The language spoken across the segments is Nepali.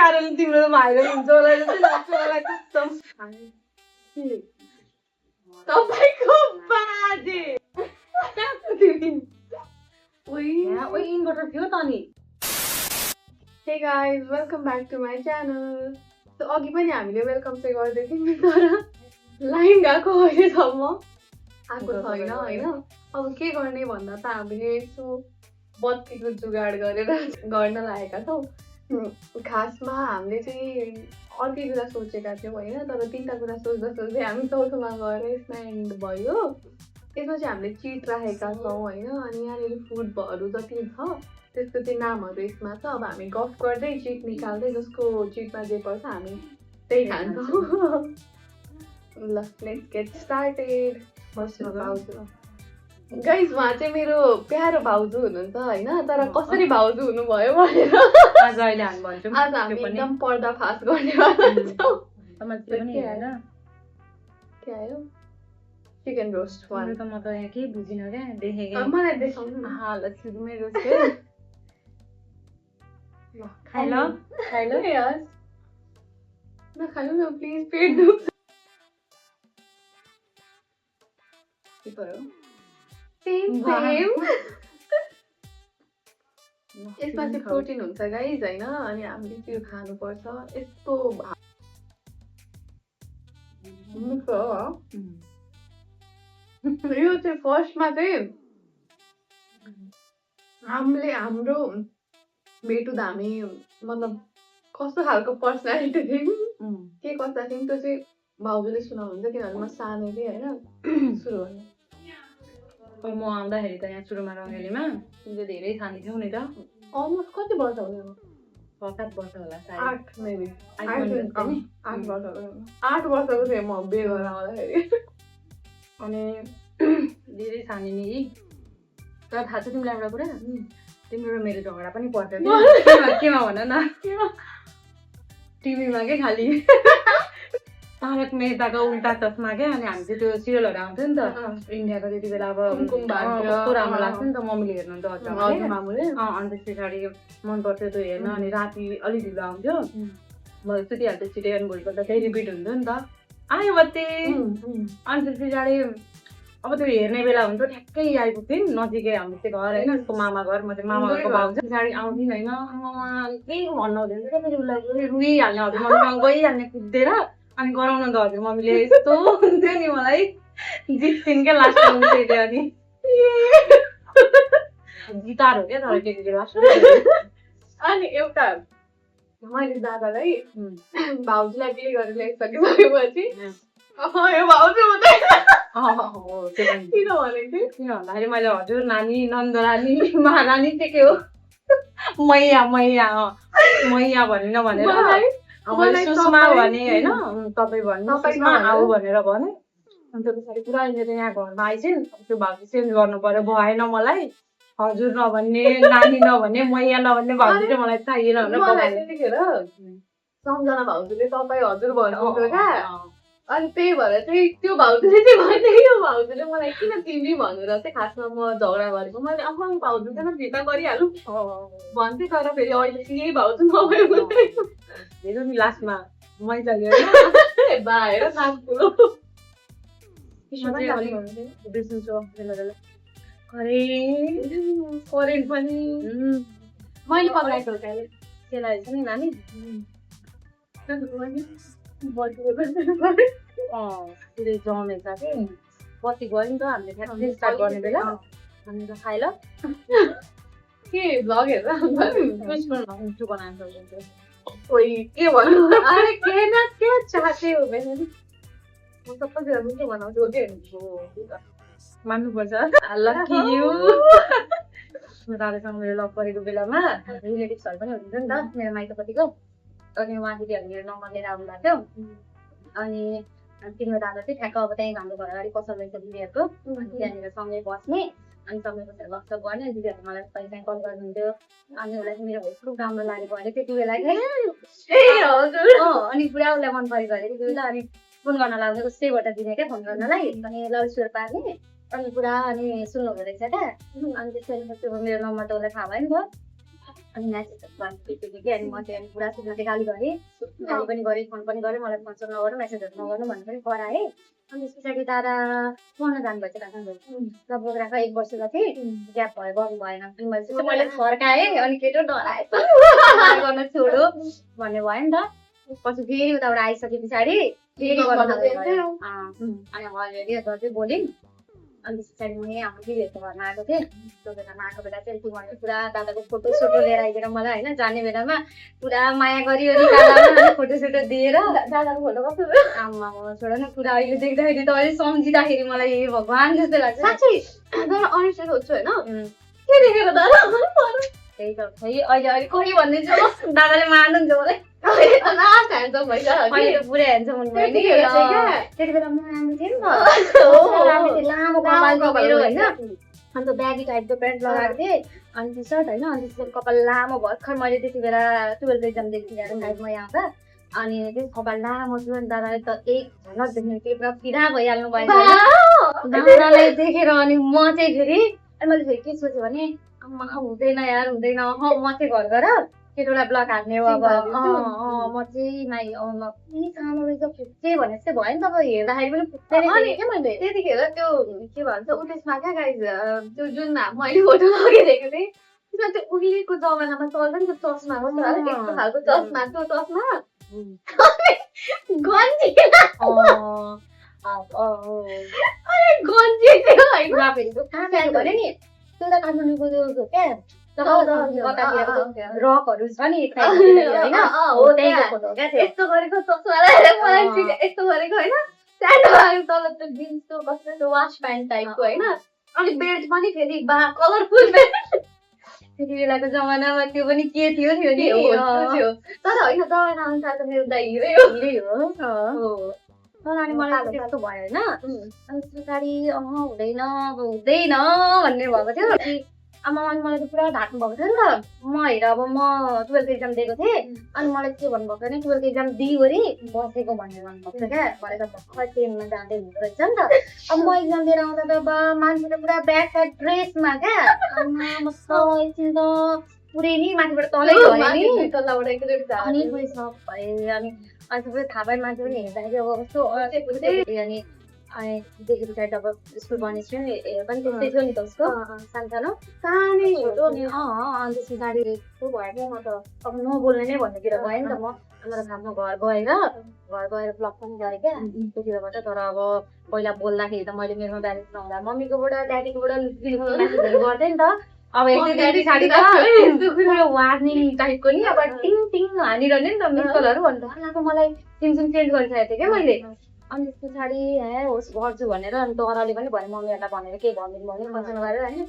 कारण तिम्रो भाइरल हुन्छ होला जस्तो लाग्छ मलाई कस्तो तपाईको बाजे ओइ इन्भर्टर थियो त नि Hey guys, welcome back to my channel. So अघि पनि हामीले वेलकम चाहिँ गर्दै थियौँ तर लाइन गएको अहिलेसम्म आएको छैन होइन. अब के गर्ने भन्दा त हामीले यसो बत्तीको जुगाड गरेर गर्न लागेका छौँ. खासमा हामीले चाहिँ अर्कै कुरा सोचेका थियौँ होइन, तर तिनवटा कुरा सोच्दा सोच्दै हामी चौथोमा गएर यसमा एन्ड भयो. यसमा चाहिँ हामीले चिट राखेका छौँ होइन. अनि यहाँनिर फुडहरू जति छ त्यसको चाहिँ नामहरू यसमा छ. अब हामी गफ गर्दै चिट निकाल्दै जसको चिटमा जे पर्छ हामी त्यही खान्छौँ. ल लेट्स गेट स्टार्टेड. भाउजू गाइस, उहाँ चाहिँ मेरो प्यारो भाउजू हुनुहुन्छ होइन, तर कसरी भाउजू हुनुभयो भनेर आज अहिले हामी भन्छौँ. आज हामी एकदम पर्दाफास गर्नेवाला छौँ. के आयो? Chicken roast one. त म त यहाँ केही बुझिनँ क्या, देखेँ मलाई देखाउनु न. ल सुरुमै रोस्ट खाइ ल यार नखानु न प्लिज, पेट दुख्छ. यसमा चाहिँ प्रोटिन हुन्छ गाइज होइन, अनि हामीले त्यो खानुपर्छ. यस्तो यो चाहिँ फर्स्टमा चाहिँ हाम्रो भेटुँदा हामी मतलब कस्तो खालको पर्सनालिटी थियौँ, के कस्ता थियौँ त्यो चाहिँ भाउजूले सुनाउनुहुन्छ, किनभने म सानो थिएँ होइन. सुरु गर्नु. म आउँदाखेरि त यहाँ सुरुमा रङ्गेलीमा तिमीले धेरै सानो थियौ नि त. अलमोस्ट कति वर्ष भयो? 7 वर्ष होला सायद. 8 मेबी. 8 वर्षको थिएँ म बिहे गरेर आउँदाखेरि. अनि धेरै सानो नि. तर थाहा छ तिमीलाई एउटा कुरा, तिम्रो र मेरो झगडा पनि पर्छ केमा भन न. टिभीमा के खालि तारक मेहताको उल्टा चस्मा क्या. अनि हामी चाहिँ त्यो सिरियलहरू आउँथ्यो नि त इन्डियाको, त्यति बेला अब कस्तो राम्रो लाग्छ नि त मम्मीले हेर्नु त मामुले. अनि त्यस पछाडि मन पर्थ्यो त्यो हेर्न. अनि राति अलि ढिलो आउँथ्यो, म सुतिहाल्थ्यो छिटै. अनि भोलिपल्ट त्यही रिपिट हुन्थ्यो नि त. आयो बत्ती. अनि त्यस पछाडि अब त्यो हेर्ने बेला हुन्थ्यो, ठ्याक्कै आइपुग्थ्यौँ नजिकै हाम्रो चाहिँ घर होइन, उसको मामा घर. म चाहिँ मामा घरको भाउजू. पछाडि आउँथ्यौँ होइन, केही भन्नु हुँदैन क्या मेरो उसलाई, रुइहाल्ने हजुर मम्मीसँग गइहाल्ने कुदेर. अनि गराउन त हजुर मम्मीले यस्तो हुन्थ्यो नि, मलाई जित्थिन् क्या लास्टमा उठेको. अनि गिटार हो क्या तर केटीको लास्टमा. अनि एउटा मैले दादालाई भाउजूलाई बिहे गरेर ल्याइसकेपछि यो भाउजू हुँदैन किन भनेको थिएँ? किन भन्दाखेरि मैले हजुर नानी नन्दरानी महारानी चाहिँ के हो मैया मैया मैया भनिन भनेर सुषमा भने होइन, तपाईँ भन्नु सुषमा आऊ भनेर भने. अन्त पछाडि पुरा अहिले त यहाँ घरमा आइसिन्. त्यो भाउजू चेन्ज गर्नु पर्यो, भएन मलाई हजुर नभन्ने, नानी नभन्ने, मैया नभन्ने भाउजू चाहिँ मलाई चाहिएन भनेर. त्यतिखेर सम्झना भाउजूले तपाईँ हजुर भन्नुहुन्थ्यो क्या. अनि त्यही भएर चाहिँ त्यो भाउजूले चाहिँ भन्ने, यो भाउजूले मलाई किन तिमी भनेर चाहिँ खासमा म झगडा गरेको. मैले आफ्नो भाउजूसँग फिर्ता गरिहालौँ भन्थेँ, तर फेरि अहिले चाहिँ यही भाउजू नभयो हेर्नु नि लास्टमा मैला बाहेर नाक ठुलो बिर्सिन्छु करेन्ट पनि मैले पकाएको त्यसलाई छ नि नानी. त्यसले जमेछ कि बत्ती गऱ्यो नि त हामीले फ्याक्ट्री स्टार्ट गर्ने बेला. अनि त खाइ ल के भ्लग हेरेर मिठो बनाएर सक्छ. कोही के भन्नु, अरे के न के चाहते हो भने म सबैजना मिठो बनाउँछु मान्नुपर्छ. Lucky you. दादासँग मेरो लभ परेको बेलामा रिलेटिभ्सहरू पनि हुनुहुन्थ्यो नि त मेरो माइतपट्टिको. अनि उहाँ दिदीहरू मेरो नम्बर लिएर आउनु भएको थियो. अनि तिम्रो दादा चाहिँ ठ्याक्क अब त्यहीँ हाम्रो घर अगाडि पसल रहेछ दिदीहरूको. त्यहाँनिर सँगै बस्ने अनि सँगै बसेर गफसप गर्ने. दिदीहरूले मलाई कहिले काहीँ कल गर्नुहुन्थ्यो. अनि उसलाई चाहिँ मेरो भोइस खुब राम्रो लागेको अरे त्यति बेला चाहिँ. अनि पुरा उसलाई मन परेको अरे त्यति बेला. अनि फोन गर्न लाग्दै कसैबाट दिने क्या फोन गर्नलाई. अनि लाउड स्पिकर पार्ने अनि पुरा अनि सुन्नुहुँदो रहेछ क्या. अनि त्यसरी मेरो नम्बर त उसलाई थाहा भयो नि त. अनि म्यासेज गर्नु कि अनि म चाहिँ अनि पुरा सुन्दै गाली गरेँ गाली पनि गरेँ फोन पनि गरेँ मलाई फोन सोन नगर्नु मेसेजहरू नगर्नु भन्नु पनि कराएँ अनि त्यस पछाडि दादा पढ्न जानुभएछ काठमाडौँ लगभग राख 1 वर्ष जति ग्याप भयो गर्नु भएन अनि मैले फर्काएँ अनि केटो डराएछ गर्न छोडो भन्ने भयो नि त पछि फेरि उताबाट आइसके पछाडि फेरि अनि अलरेडी गर्दै बोल्यौँ अनि त्यस पछाडि म यहाँ हाम्रो दिदीहरूको घरमा आएको थिएँ त्यो बेलामा आएको बेला चाहिँ तिमीहरूले पुरा दादाको फोटो सोटो लिएर आइदिएर मलाई होइन जाने बेलामा पुरा माया गरिवरी दादालाई फोटो सोटो दिएर दादाको फोटो कस्तो आमा छोड न पुरा अहिले देख्दाखेरि त अहिले सम्झिँदाखेरि मलाई ए भगवान् जस्तो लाग्छ साँच्चै तर अनिश्चित हुन्छु होइन के देखेर दादा त्यही त खै अहिले कोही भनिदिन्छु दादाले मार्नुहुन्छ मलाई लास्ट ह्यान्डसम भइसक्यो अहिले त पुरै हेर्छ मन भयो नि त्यति बेला म राम्रो थिएँ नि त लामो कपाल मेरो होइन अन्त ब्यागी टाइपको प्यान्ट लगाएको थिएँ अनि टी सर्ट होइन अनि त्यसको कपाल लामो भर्खर मैले त्यति बेला 12 एक्जामदेखि ल्याएर साइडमा यहाँ आउँदा अनि त्यो कपाल लामो थियो अनि दादाले त एक झलक देख्ने त्यो पुरा फिरा भइहाल्नु भयो दादालाई देखेर अनि म चाहिँ फेरि अनि मैले फेरि के सोचेँ भने आमा हुँदैन यार हुँदैन म चाहिँ घर गएर केटोलाई ब्लक हाल्ने हो अब म चाहिँ माइ सानो रहेछ फुच्चे भने चाहिँ भयो नि तपाईँ हेर्दाखेरि पनि फुच्चे क्या मैले त्यतिखेर त्यो के भन्छ उदेशमा क्या गाइज त्यो जुन मैले फोटो लगाइदिएको थिएँ त्यसमा त्यो उहिलेको जमानामा चल्छ नि त्यो चस्मा यस्तो खालको चस्मा त्यो चस्मा गन्जी गन्जी थियो होइन भने नि त्यो त काठमाडौँको त्यो क्या रकहरू छ नि होइन यस्तो गरेको चस्मा लगाएर मलाई यस्तो गरेको होइन त्यहाँबाट तल त्यो जिन्सको कस्तो त्यो वास प्यान्ट टाइपको होइन अनि बेल्ट पनि फेरि कलरफुल बेल्ट त्यति बेलाको जमानामा त्यो पनि के थियो नि तर होइन जमाना अनुसार त मेरो दाइ हिरै हो तर अनि मलाई त्यस्तो भयो होइन अनि पछाडि हुँदैन हुँदैन भन्ने भएको थियो आमा मलाई त पुरा ढाक्नु भएको थियो नि त म हेर अब म 12 एक्जाम दिएको थिएँ अनि मलाई के भन्नुभएको नि 12 एक्जाम दिइवरी बसेको भनेर भन्नुभएको थियो क्या भरे त भर्खर 10मा जाँदै हुँदो रहेछ नि त अब म एक्जाम दिएर आउँदा त अब मान्छेले पुरा ब्याक साइड ड्रेसमा क्या एकछिन त पुरै नि माथिबाट तलै भयो अनि पुरै सब भए अनि सबै थाहा भयो मान्छे पनि हेर्दाखेरि अब कस्तो अनि अनि देखि पछाडि अब स्कुल पढ्ने थियो नि पनि त्यस्तै थियो नि त उसको सानो सानै छोटो नि अनि त्यस पछाडि त्यो भएर म त अब नबोल्ने नै भन्नेतिर गएँ नि त म अन्त आफ्नो घर गएर ब्लग पनि गरेँ क्या त्यतिखेरबाट तर अब पहिला बोल्दाखेरि त मैले मेरोमा ब्यालेन्स नहुँदा मम्मीकोबाट ड्याडीकोबाट म्यासेजहरू गर्थेँ नि त अब एक दुई दिन पछाडि त वार्निङ टाइपको नि अब टिङ टिङ हानिरहने नि त मिस कलहरू अन्त मलाई सिम चेन्ज गरिसकेको थिएँ क्या मैले अनि त्यस पछाडि होस् गर्छु भनेर अनि डराले पनि भने मम्मीहरूलाई भनेर केही भनिदिनु भने कन्सर्न गरेर होइन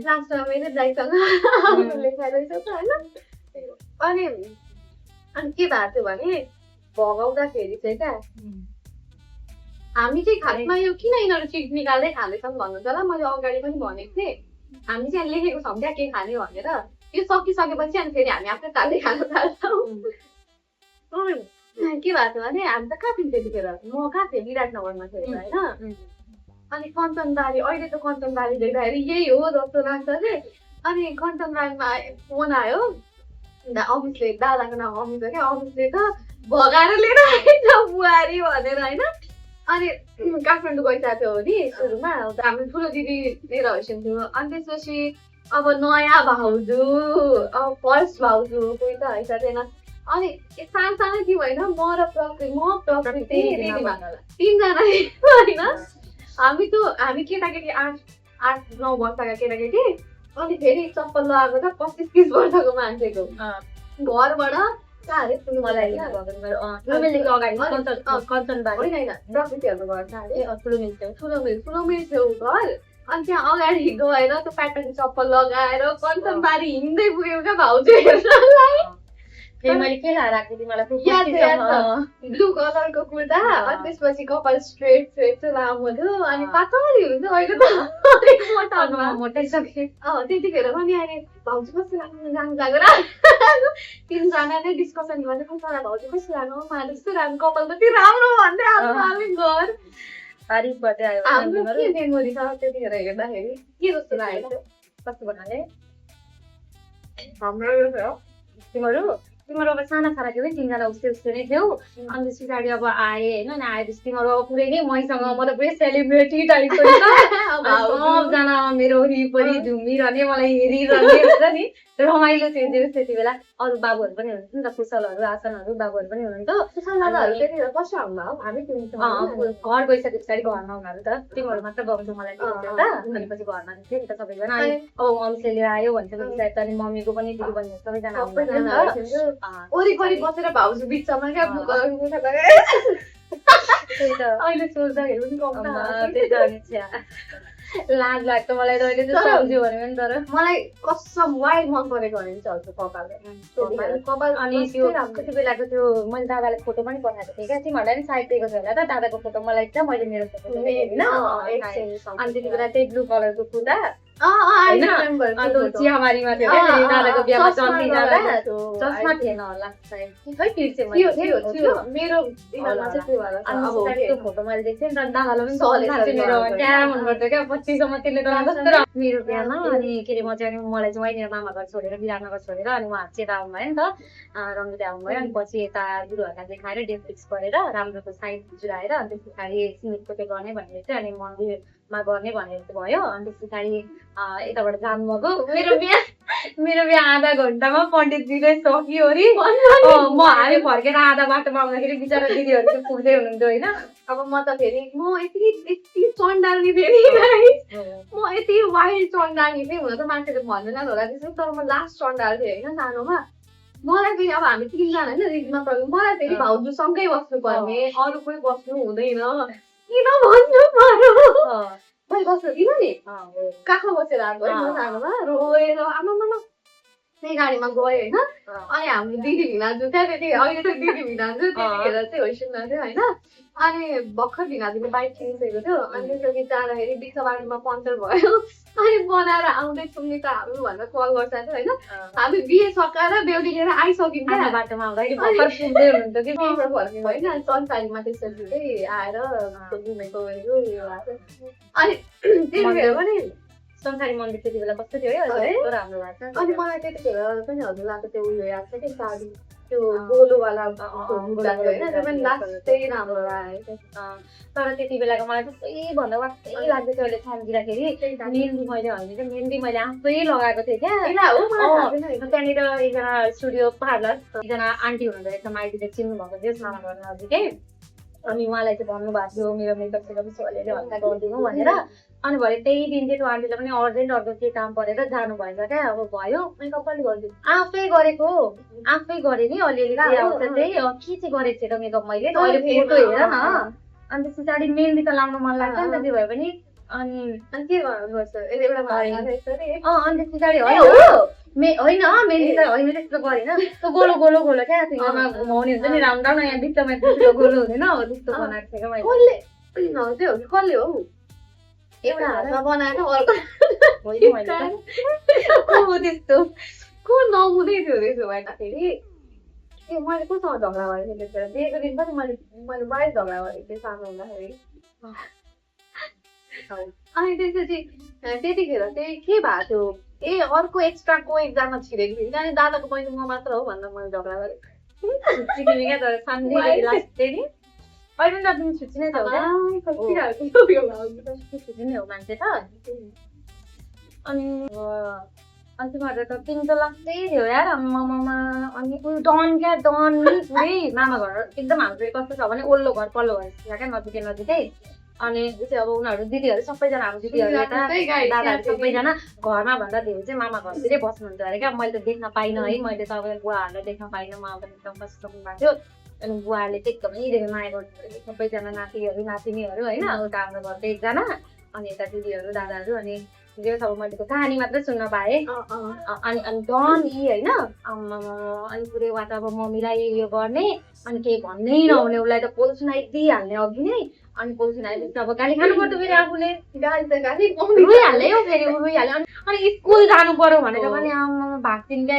लास्टमा मेरो दाइसँग लेखाइरहेछ त होइन अनि के भएको थियो भने भगाउँदाखेरि चाहिँ क्या हामी चाहिँ खासमा यो किन यिनीहरू चिट निकाल्दै खाँदैछन् भन्नुहुन्छ होला मैले अगाडि पनि भनेको थिएँ हामी चाहिँ लेखेको छौँ क्या के खाने भनेर यो सकिसकेपछि अनि फेरि हामी आफ्नै तालले खानु थाल्छौँ के भएको थियो भने हामी त कहाँ थियौँ त्यतिखेर म कहाँ थिएँ विराटनगरमा थिएँ होइन अनि कञ्चनबारी अहिले त कञ्चनबारी देख्दाखेरि यही हो जस्तो लाग्छ कि अनि कञ्चनबारीमा फोन आयो अफिसले दादाको नाम अफिस हो क्या अफिसले त भगाएर लिएर आएछ बुहारी भनेर होइन अनि काठमाडौँ गइसकेको थियो नि सुरुमा हाम्रो ठुलो दिदी लिएर आइसक्यो अनि त्यसपछि अब नयाँ भाउजू अब फर्स्ट भाउजू कोही त आइसकेन अनि सानो सानो थियो होइन म र प्रकृति तिनजना होइन हामी केटाकेटी 8-9 वर्षका केटाकेटी अनि फेरि चप्पल लगाएको त 25-30 वर्षको मान्छेको घरबाट प्रकृतिहरूको घर ठुलो मिल छेउ घर अनि त्यहाँ अगाडि गएर त्यो प्याटर्न चप्पल लगाएर कञ्चनबारी हिँड्दै पुग्यो क्या भाउजू हेर्नलाई मैले के लगाएको थिएँ मलाई ब्लू कलरको कुर्ता अनि त्यसपछि कपाल स्ट्रेट चाहिँ लामो थियो अनि पातली हुन्छ अहिले त मोटाइसके त्यतिखेर पनि अहिले भाउजू कस्तो लाग्नु लाग्यो तिनजना नै डिस्कसन गर्दै कस्तो भाउजू कस्तो लाग्नु मलाई त्यस्तो राम्रो कपाल त त्यो राम्रो भन्दै आफ्नो घर तारिफ गर्दै आयो हाम्रो के मेमोरी छ त्यतिखेर हेर्दाखेरि के जस्तो लागेको कस्तो भन्नाले तिमीहरू अब साना साना थियौ है 3 जना उस्तै उस्तै नै थियौ अनि त्यस पछाडि अब आए होइन अनि आएपछि तिमीहरू अब पुरै नै मैसँग म त पुरै सेलिब्रेटी टाइपको नि त सबजना मेरो वरिपरि झुमिरहने मलाई हेरिरहने हुन्छ नि रमाइलो थियो त्यति बेला अरू बाबुहरू पनि हुनुहुन्थ्यो नि त कुशलहरू आसनहरू बाबुहरू पनि हुनुहुन्थ्यो घर गइसके पछाडि घरमा उनीहरू त तिमीहरू मात्र गएको मलाई थियो त अनि पछि घरमा थियो नि त सबैजना अनि अब मम्मीले लिएर आयो भनिसके पछाडि त अनि मम्मीको पनि दिदी बहिनी सबैजना वरिपरि बसेर भाउजू बिचमा क्या अहिले सोच्दाखेरि पनि त्यही त अनि छ्या लाज लाग्छ मलाई त अहिले चाहिँ सम्झ्यो भने पनि तर मलाई कसम वाइल्ड मन परेको भने चल्छ कपाल अनि त्यो कति बेलाको त्यो मैले दादाले फोटो पनि पठाएको थिएँ क्या तिमीहरूलाई पनि साइड दिएको थियो होला त दादाको फोटो मलाई त मैले मेरो फोटो होइन अनि त्यति बेला त्यही ब्लू कलरको कुर्ता चियाबारीमा थियो दादाको बिहामा चल्ती जाँदा चस्मा थिएन होला सायद खै बिर्सेँ मेरो त्यो फोटो मैले देख्थेँ नि त दादालाई पनि मेरो क्या मन पर्थ्यो क्या 25सम्म त्यसले त मेरो बिहामा अनि के अरे म चाहिँ मलाई चाहिँ वहीँनिर मामा घर छोडेर विराटनगर छोडेर अनि उहाँ चाहिँ आउनुभयो नि त रङ्गुले आउनुभयो अनि पछि यता गुरुहरूलाई देखाएर डेट फिक्स गरेर राम्रोको साइड जुराएर अनि त्यस पछाडि सिमेन्टको त्यो गर्ने भनेर चाहिँ अनि मन्दिरमा गर्ने भनेर चाहिँ भयो अनि त्यस पछाडि यताबाट जानुभएको मेरो बिहा आधा घन्टामा पण्डितजीले सक्यो अरे म हामी फर्केर आधा बाटोमा आउँदाखेरि बिचरा दिदीहरू चाहिँ पुग्दै हुनुहुन्थ्यो होइन अब म त फेरि म यति चण्डाल्ने फेरि म यति वाइल्ड चण्डाल्ने थिएँ हुन त मान्छेले भन्दैन होला त्यसो तर म लास्ट चण्डाल थिएँ होइन सानोमा मलाई फेरि अब हामी 3 जना होइन रिजमा पऱ्यो मलाई फेरि भाउजूसँगै बस्नु पर्ने अरू कोही बस्नु हुँदैन किन भन्नु पर्यो मैले बस्नु किन नि काखमा बसेर आएको है म सानोमा रोएर आमामा त्यही गाडीमा गयो होइन अनि हाम्रो दिदी भिनाजु क्या त्यति अहिले त दिदी भिनाजु त्यतिखेर चाहिँ होइसुन्न थियो होइन अनि भर्खर भिनाजुले बाइक किनिसकेको थियो अनि त्यसपछि जाँदाखेरि बिच बाटोमा पङ्चर भयो अनि बनाएर आउँदैछौँ नि त हामी भनेर कल गर्छ होइन हामी बिहे सकाएर बेहुली लिएर आइसक्यौँ क्या बाटोमा आउँदाखेरि भर्खर पुग्दै हुनुहुन्थ्यो कि फर्क्यौँ होइन सनसारीमा त्यसरी चाहिँ आएर घुमेको अनि त्यतिखेर पनि संसारी मन्दिर त्यति बेला कस्तो थियो है राम्रो भएको छ अनि मलाई त्यतिखेर पनि हजुरलाई त्यो उयो याद छ कि साडी त्यो गोलोवाला लास्टै राम्रो लाग्यो तर त्यति बेलाको मलाई त्यस्तै भन्दा वाक्कै लाग्दै थियो अहिले सम्झिँदाखेरि मेहन्दी मैले होइन क्या मेहन्दी मैले आफै लगाएको थिएँ क्या त्यहाँनिर एकजना स्टुडियो पार्लर एकजना आन्टी हुनुहुँदो रहेछ माइतीले चिन्नु भएको थियो साना घर नजिकै अनि उहाँलाई चाहिँ भन्नुभएको थियो मेरो मेकअप सेकअप सोलेर हल्का गरिदिनु भनेर अनि भरे त्यही दिन चाहिँ त्यो आन्टीलाई पनि अर्जेन्ट अर्को के काम परेर जानु भएछ क्या अब भयो मेकअप पनि गरिदिनु आफै गरेको आफै गरेँ नि अलिअलि के आउँछ चाहिँ के चाहिँ गरेको थिएँ त मेकअप मैले अहिले फोटो हेर न अनि त्यस पछाडि मेहन्दी त लाउनु मन लाग्छ नि त त्यो भए पनि अनि के गर्नुपर्छ अनि त्यस पछाडि होइन मेहन्दी त होइन त्यस्तो गरेन त्यो गोलो गोलो गोलो क्या घुमाउने हुन्छ नि राउन्ड राउन्ड यहाँ बिचमा त्यस्तो गोलो हुँदैन हो त्यस्तो बनाएको थिएँ क्या मैले कसले हो एउटा हातमा बनाएर त्यस्तो को नहुँदै थियो त्यसो भएदाखेरि ए मैले कोसँग झगडा गरेको थिएँ त्यतिखेर बिहेको दिन पनि मैले बाहिर झगडा गरेको थिएँ सानो हुँदाखेरि अनि त्यसपछि त्यतिखेर चाहिँ के भएको थियो ए अर्को एक्स्ट्रा को एकजना छिरेको थियो त्यहाँदेखि दादाको बहिनी म मात्र हो भनेर मैले झगडा गरेको क्या तर सानो लास्ट चाहिँ नि अहिले पनि तिमी छुट्टी नै छौ छुट्टी नै हो मान्छे त अनि तिमीहरू त तिमी त लाग्दै थियो यार आमामा अनि उयो डन क्या डन नि पुरै मामा घर एकदम हाम्रो कस्तो छ भने ओल्लो घर पल्लो घर क्या नजिकै नजिकै अनि चाहिँ अब उनीहरू दिदीहरू सबैजना हाम्रो दिदीहरू यता दादाहरू सबैजना घरमा भन्दा धेरै चाहिँ मामा घरतिरै बस्नुहुन्थ्यो अरे क्या मैले त देख्न पाइनँ है मैले तपाईँ बुवाहरूलाई देख्न पाइनँ उहाँ पनि एकदम कस्तो भएको थियो अनि बुवाले चाहिँ एकदमै धेरै माया गर्नु सबैजना नातिहरू नातिनीहरू होइन उता हाम्रो घरको एकजना अनि यता दिदीहरू दादाहरू अनि त्यो अब मैले त्यो कहानी मात्रै सुन्न पाएँ अनि डन यी होइन अनि पुरै उहाँ त अब मम्मीलाई यो गर्ने अनि केही भन्नै नहुने उसलाई त पोल सुनाइदिइहाल्ने अघि नै अनि पोल सुनाइदिएपछि अब गाली खानु पर्छ फेरि आफूले रोइहाल्यो फेरि रोइहाल्यो अनि स्कुल जानु पर्यो भनेर पनि आमा भाग्छिन् क्या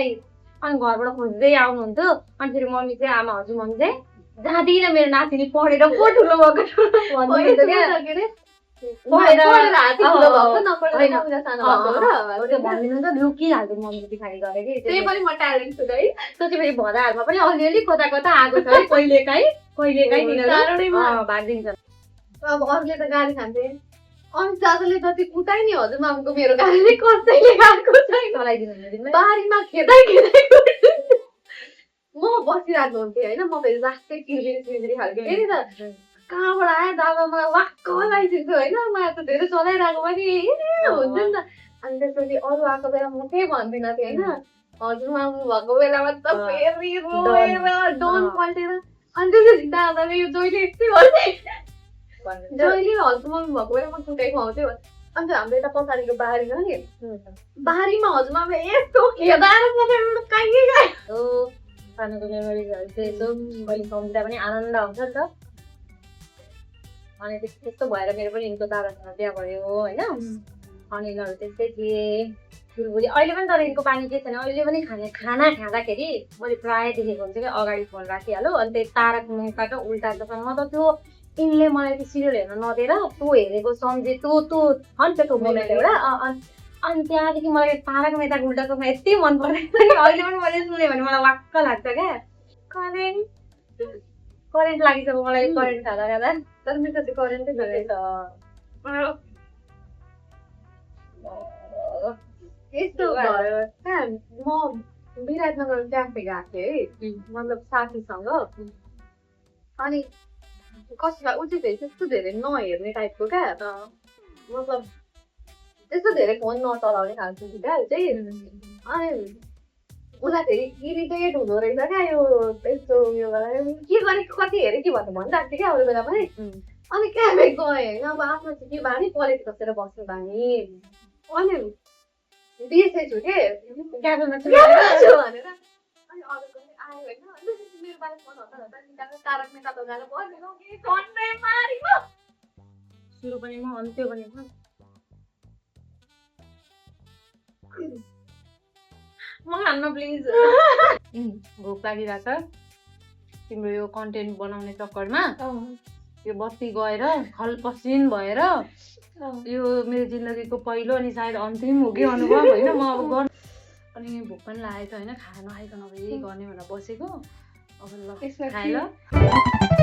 अनि घरबाट खोज्दै आउनुहुन्थ्यो अनि फेरि मम्मी चाहिँ आमा हजुर मम्मी चाहिँ जाँदिनँ मेरो नातिनी पढेर पो ठुलो भएको भन्नुहुन्थ्यो क्या पढेर हात ठुलो भएको नपढेर होइन। कविता सानो भएको त्यो र भनिदिनु त लुकिहाल्थ्यो मम्मीले पछाडि गरे कि त्यही पनि म ट्यालेन्ट छु है त्यो चाहिँ भदाहरूमा पनि अलिअलि कता कता आएको छ है कहिलेकाहीँ तिनीहरू चारवटैमा भागिदिन्छ अब अरूले त गाली खान्थे अनि दादाले जति कुटाइ नि हजुरआमाको मेरो गालीले कसैले खाएको छैन चलाइदिनु हुँदैन बारीमा खेदै कुट्छु। म बसिरहेको हुन्थेँ होइन म फेरि रास्तै किरबिरी खाल्के फेरि त कहाँबाट आयो दादा मलाई वाक्क लगाइदिन्थ्यो होइन मलाई त धेरै चलाइरहेको पनि हुन्छ नि त अनि त्यसपछि अरू आएको बेला म केही भन्दिनँ थिएँ होइन हजुरआमा भएको बेलामा त फेरि रोएर डन पल्टेर अनि त्यसपछि दादाले यो जहिले यस्तै गर्थे जहिले हजुरआमा भएको बेलामा कुटाइ खुवाउँथ्यो अन्त हाम्रो यता पछाडिको बारी छ नि बारीमा हजुरआमा यस्तो खेदाएर पछाडि कहीँ गयो सानोको मेमोरिजहरू चाहिँ यसो कहिले सम्झिँदा पनि आनन्द आउँछ नि त अनि त्यस्तो भएर मेरो पनि यिनको दादासँग बिहा भयो होइन अनि यिनीहरू त्यस्तै थिए फुलबुली अहिले पनि तर यिनको बानी के छैन अहिले पनि खाना खाँदाखेरि मैले प्रायः देखेको हुन्छ कि अगाडि फोन राखिहाल्यो अनि त्यो तारक मेहताको उल्टा चस्मा म त त्यो यिनले मलाई त्यो सिरियल हेर्न नदिएर तँ हेरेको सम्झे तँ अन्त्यको मोमेन्ट एउटा अनि त्यहाँदेखि मलाई तारक मेहताको उल्टा चस्मा यति मन पर्दैन अहिले पनि मैले सुनेँ भने मलाई वाक्क लाग्छ क्या करेन्ट लागिसक्यो मलाई करेन्ट खाँदा खाँदा तर मेरो चाहिँ करेन्टै रहेछ यस्तो भयो कहाँ म विराटनगर क्याम्पे गएको थिएँ है मतलब साथीसँग अनि कसैलाई ऊ चाहिँ फेरि त्यस्तो धेरै नहेर्ने टाइपको क्या मतलब त्यस्तो धेरै फोन नचलाउने खालको क्या चाहिँ अनि उसलाई फेरि इरिटेट हुँदो रहेछ क्या यो यस्तो उयो के गरेको कति हेरेँ कि भन्नु भनिरहेको थियो क्या अरू बेला पनि अनि क्याम्पे गएँ होइन अब आफ्नो चाहिँ के बानी पलेट खसेर बस्नु बानी अनि बिर्से छु के क्याबेमा भनेर अनि अरूको आयो होइन मेरो बारे फोन हतार तारक मेहता त गएर बसेको कि कन्नै मारेको सुरु पनि म अन्त्य पनि म खान्न प्लिज भोक लागिरहेछ तिम्रो यो कन्टेन्ट बनाउने चक्करमा यो बत्ती गएर खलपसिन भएर यो मेरो जिन्दगीको पहिलो अनि सायद अन्तिम हो कि अनुभव होइन म अब गर् अनि भोक पनि लागेको छ होइन खाना नखाइकन अब यही गर्ने भनेर बसेको अब ल खाएँ ल